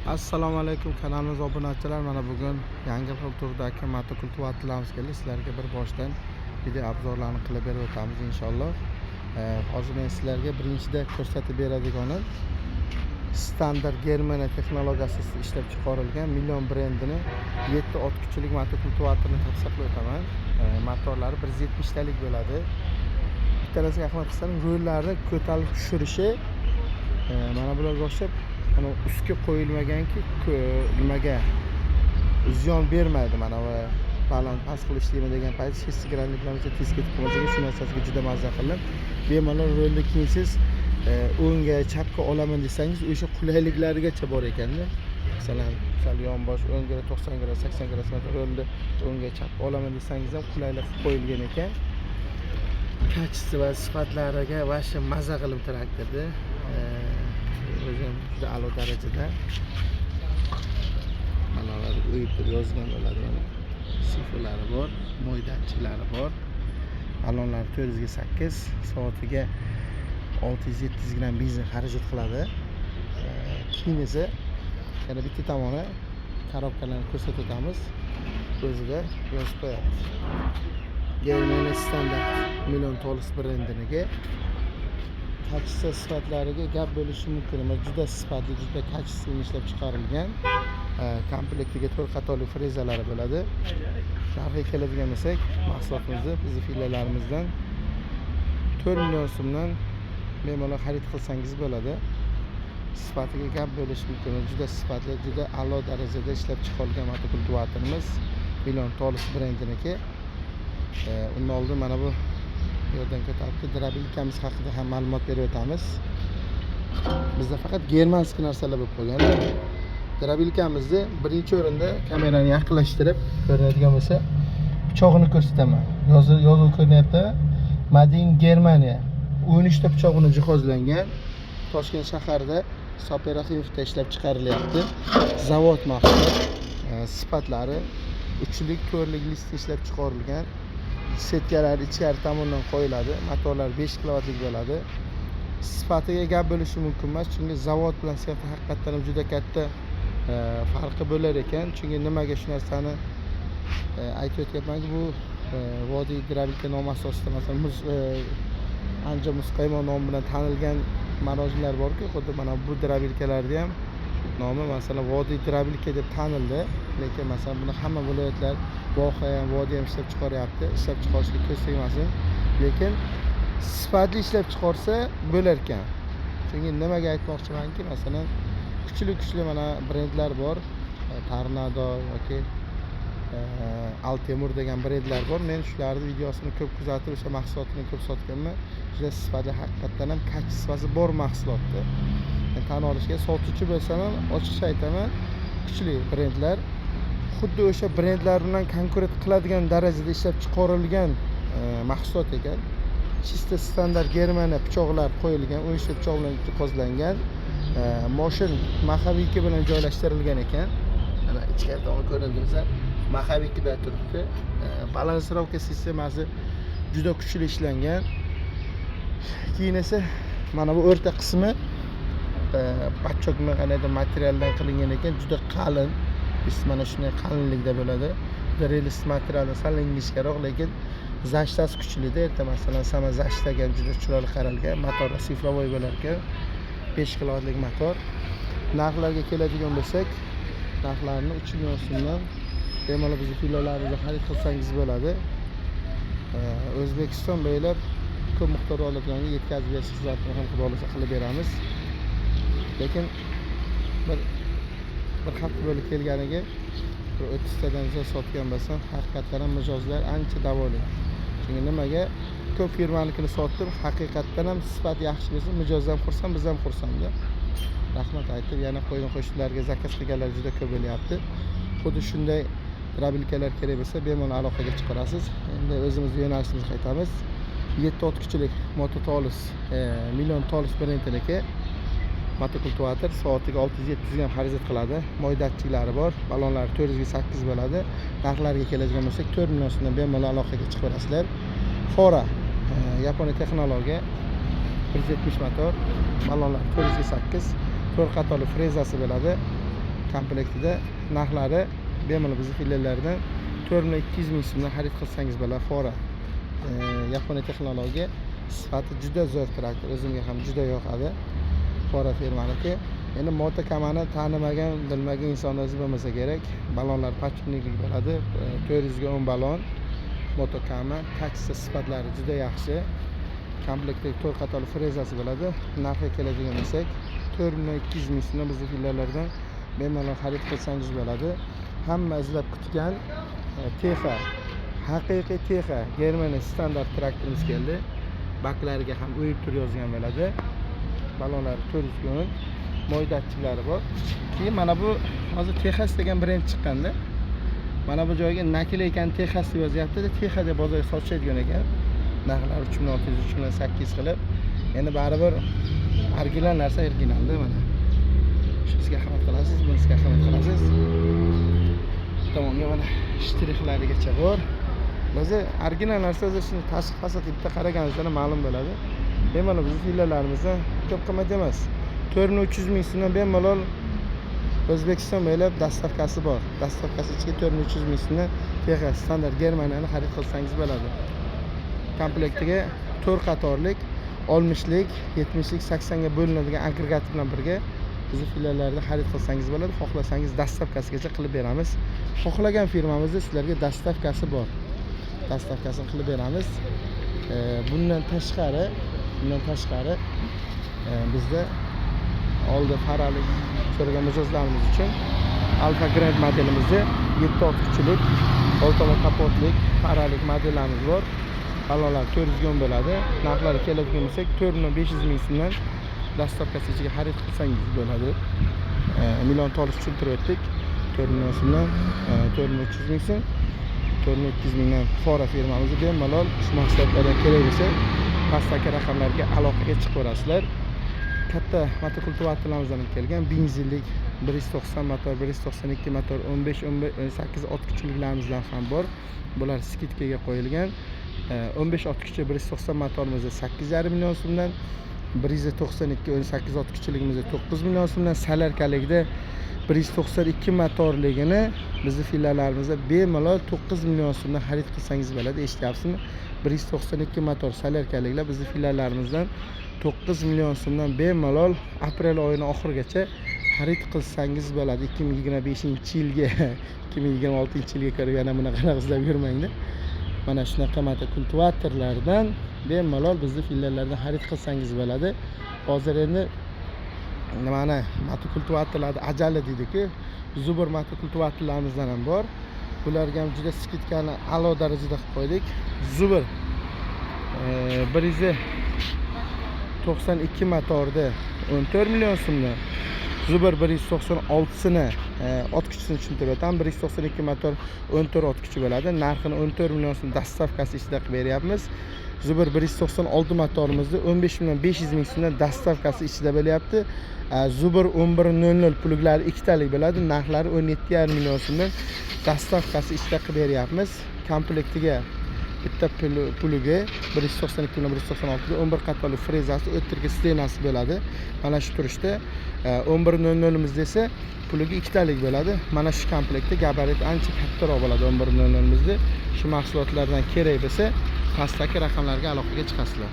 Assalomu alaykum kanalimiz obunachilar. Mana bugun yangi xil turdagi motokultivatorlarimiz keldi. Sizlarga bir boshdan video obzorlarni qilib berib o'tamiz inshaalloh. Hozir men sizlarga birinchida ko'rsatib beradiganim standart Germaniya texnologiyasi ishlab chiqarilgan Million brendining 7 ot kuchlik motokultivatorni tavsiya qilib o'taman. Motorlari 170 talik bo'ladi. Bittalasiga rahmat qilsam, ro'llarni ko'tarib tushirishi mana bularga o'xshab ustga qo'yilmaganki, nimaga ziyon bermaydi. Mana va baland past qilishlikmi degan payt shessigranliklarcha tez ketib qolmasligi, shu narsasiga juda mazza qildim. Bemalol rolni keyin siz o'ngga chapga olaman desangiz o'sha qulayliklarigacha bor ekanda. Masalan, yonbosh o'ngga 90 gradus 80 gradus rolni o'ngga chapga olaman desangiz ham qulaylik qilib qo'yilgan ekan. Kachisi va sifatlariga vasha mazza qilib traktorda. O'zim juda a'lo darajada manalarni o'yib yozgan bo'ladi. Mana sifrlari bor, mo'ydatchilari bor. Balonlari 408, soatiga 600-700 gram benzin xarajat qiladi. Keyin esa yana bitta tomoni korobkalarni ko'rsatib o'tamiz. O'zida yozib qo'yamiz. Germaniya standart Million brendiniga kachisi sifatlariga gap bo'lishi mumkin emas. Juda sifatli, juda kachisiz ishlab chiqarilgan. Komplektiga 4 qatorli frezalari bo'ladi. Narxiga keladigan bo'lsak, mahsulotimizni bizning filiallarimizdan 4 million so'mdan bemalol xarid qilsangiz bo'ladi. Sifatiga gap bo'lishi mumkin. Juda sifatli, juda a'lo darajada ishlab chiqarilgan motokultivatorimiz Million brendiniki. Undan oldin mana bu yerdan ko'taribdi. Durabilikamiz haqida ham ma'lumot berib o'tamiz. Bizda faqat germanskiy narsalar bo'lib qolgan. Durabilikamizni birinchi o'rinda kamerani yaqinlashtirib ko'rinadigan bo'lsa, pichog'ini ko'rsataman. Yozuv ko'rinyapti. Made in Germaniya. 13 ta pichoq bilan jihozlangan. Toshkent shahrida Soperaximovda ishlab chiqarilyapti. Zavod mahsulot. Sifatlari uchlik, to'rtlik listda ishlab chiqarilgan. Setkalar ichkari tomondan qo'yiladi. Motorlar 5 kilovatlik bo'ladi. Sifatiga gap bo'lishi mumkin emas, chunki zavod bilan sifati haqiqatan ham juda katta farqi bo'lar ekan. Chunki nimaga shu narsani aytib o'tyapmanki, bu vodiy drabilika nomi asosida, masalan, ancha muzqaymoq nomi bilan tanilgan marojinlar borki, xuddi mana bu drabilikalarda ham nomi masalan vodiy drabilika deb tanildi. Lekin masalan buni hamma viloyatlar, voha ham, vodiy ham ishlab chiqaryapti. Ishlab chiqarishga ko'z tegmasin. Lekin sifatli ishlab chiqarsa bo'lar ekan. Chunki nimaga aytmoqchimanki, masalan kuchli mana brendlar bor. Tornado yoki Altemur degan brendlar bor. Men shularning videosini ko'p kuzatib, o'sha mahsulotni ko'p sotganman. Juda sifatli, haqiqatan ham kachisi bor mahsulotda. Tan olishga sotuvchi bo'lsam ham ochiqcha aytaman, kuchli brendlar xuddi o'sha brendlar bilan konkurent qiladigan darajada ishlab chiqarilgan mahsulot ekan. Chista standart Germaniya pichoqlar qo'yilgan, 13 ta pichoq bilan jihozlangan. Moshin maxaviki bilan joylashtirilgan ekan. Mana ichkari tomon ko'rinadigan bo'lsa, maxavikida turibdi. Balansировка sistemasi juda kuchli ishlangan. Keyin esa mana bu o'rta qismi patchokmi qanday materialdan qilingan ekan, juda qalin. Mana shunday qalinlikda bo'ladi. Relis materialdan sal ingichkaroq, lekin zashtasi kuchli-da. Erta masalan sama zashtaga juda chiroyli qaralgan. Motor sifrovoy bo'lar ekan. 5 kilovatlik motor. Narxlarga keladigan bo'lsak, narxlarni 3 million so'mdan bemalol bizning filiallarimizda xarid qilsangiz bo'ladi. O'zbekiston bo'ylab ko'p miqdorda oladiganiga yetkazib berish xizmatini ham xudo xolasa qilib beramiz. Lekin bir hafta bo'lib kelganiga 30 tadan ziyod sotgan bo'lsam, haqiqatan ham mijozlar ancha davoli. Chunki nimaga ko'p firmanikini sotdim, haqiqatan ham sifat yaxshi bo'lsa, mijoz ham xursand, biz ham xursandda. Rahmat aytib, yana qo'shnilarga zakaz qilganlar juda ko'p bo'lyapti. Xuddi shunday drabilikalar kerak bo'lsa, bemalol aloqaga chiqarasiz. Endi o'zimizning yo'nalishimizga qaytamiz. 7 ot kuchlik Mototolis Million brendiniki motokultivator soatiga 600-700 gram xarajat qiladi. Mo'ydatchilari bor, balonlari 408 bo'ladi. Narxlariga keladigan bo'lsak, 4 million so'mdan bemalol aloqaga chiqarasizlar. Fora Yaponiya texnologiya 170 motor, balonlar 408, 4 qatorli frezasi bo'ladi. Komplektida narxlari bemalol bizning filiallardan 4,200 ming so'mdan xarid qilsangiz bo'ladi. Fora Yaponiya texnologiya, sifati juda zo'r traktor. O'zimga ham juda yoqadi. Fora firmaniki. Endi motokamani tanimagan, bilmagan inson o'zi bo'lmasa kerak. Balonlar pachniklik bo'ladi. 410 balon. Motokama tachisi sifatlari juda yaxshi. Komplektdagi 4 qatorli frezasi bo'ladi. Narxiga keladigan bo'lsak, 4,200 ming so'mdan bizning filiallardan bemalol xarid qilsangiz bo'ladi. Hamma izlab kutgan Texa, haqiqiy Texa Germaniya standart traktorimiz keldi. Baklariga ham o'yib tur yozgan bo'ladi. Balonlari 410, mo'ydatchilari bor. Keyin mana bu hozir Texas degan brend chiqqanda, mana bu joyga nakleykan Texas deb yozyapti-da, Texa deb bozorga sotishadigan ekan. Narxlari 3600, 3800 qilib. Endi baribir original narsa originalda mana. Shunisiga xizmat qilasiz, bunisiga xizmat qilasiz. Tomonga mana shtrixlarigacha bor. O'zi original narsa o'zini tashqi fasadi bitta qaraganingizda ma'lum bo'ladi. Bemalol bizning filiallarimizda ko'p qimmat emas. 4,300 ming so'mdan bemalol O'zbekiston bo'ylab dastavkasi bor. Dastavkasi ichiga 4,300 ming so'mdan Texa standart Germaniyani xarid qilsangiz bo'ladi. Komplektiga 4 qatorlik 60lik, 70lik, 80 ga bo'linadigan agregat bilan birga bizning filiallarda xarid qilsangiz bo'ladi. Xohlasangiz dastavkasigacha qilib beramiz. Xohlagan firmamizda sizlarga dastavkasi bor. Dastavkasini qilib beramiz. Bundan tashqari bizda oldi faralik so'ragan mijozlarimiz uchun Alfa Grand modelimizda 7 ortiqchilik, oltama kapotlik faralik modellarimiz bor. Balonlar 410 bo'ladi. Narxlari keladigan bo'lsak 4,500 ming so'mdan dastavkasi ichiga xarid qilsangiz bo'ladi. Million to'liq tushuntirib o'tdik. 4 million so'mdan 4,300 ming so'm, 4,200 mingdan Fora firmamizga bemalol shu mahsulotlardan kerak bo'lsa pastdagi raqamlarga aloqaga chiqaverasizlar. Katta motokultivatorlarimizdan kelgan benzinlik 190 motor, 192 motor, 15-18 ot kuchliklarimizdan ham bor. Bular skidkaga qo'yilgan. 15 ot kuchi 190 motorimizda 8,5 million so'mdan, 192 18 ot kuchligimizda 9 million so'mdan, salarkalikda 192 motorligini bizning filiallarimizda bemalol 9 million so'mdan xarid qilsangiz bo'ladi. Eshityapsizmi? 192 motor salarkaliklar bizning filiallarimizdan 9 million so'mdan bemalol aprel oyining oxirigacha xarid qilsangiz bo'ladi. 2025-yilga 2026-yilga ko'ra yana bunaqa izlab yurmangda. Mana shunaqa motokultivatorlardan bemalol bizning filiallardan xarid qilsangiz bo'ladi. Hozir endi mana motokultivatorlarda ajali deydi-ku, Zubr motokultivatorlarimizdan ham bor. Bularga ham juda skidkani a'lo darajada qilib qo'ydik. Zubr 192 motorda 14 million so'mdan, Zubr 196sini ot kuchisini tushuntirib o'taman. 192 motor 14 ot kuchi bo'ladi. Narxini 14 million so'm dastavkasi ichida qilib beryapmiz. Zubr 196 motorimizni 15 million 500 ming so'mdan dastavkasi ichida bo'lyapti. Zubr 1100 pluglari ikkitalik bo'ladi. Narxlari 17,5 million so'mdan dastavkasi ichida qilib beryapmiz. Komplektiga bitta plugi 192 bilan 196 ga 11 qatorli frezasi, o'ttirgi stenasi bo'ladi. Mana shu turishda 1100 imizda esa plugi ikkitalik bo'ladi. Mana shu komplektda gabarit ancha kattaroq bo'ladi 1100 imizda. Shu mahsulotlardan kerak bo'lsa pastdagi raqamlarga aloqaga chiqasizlar.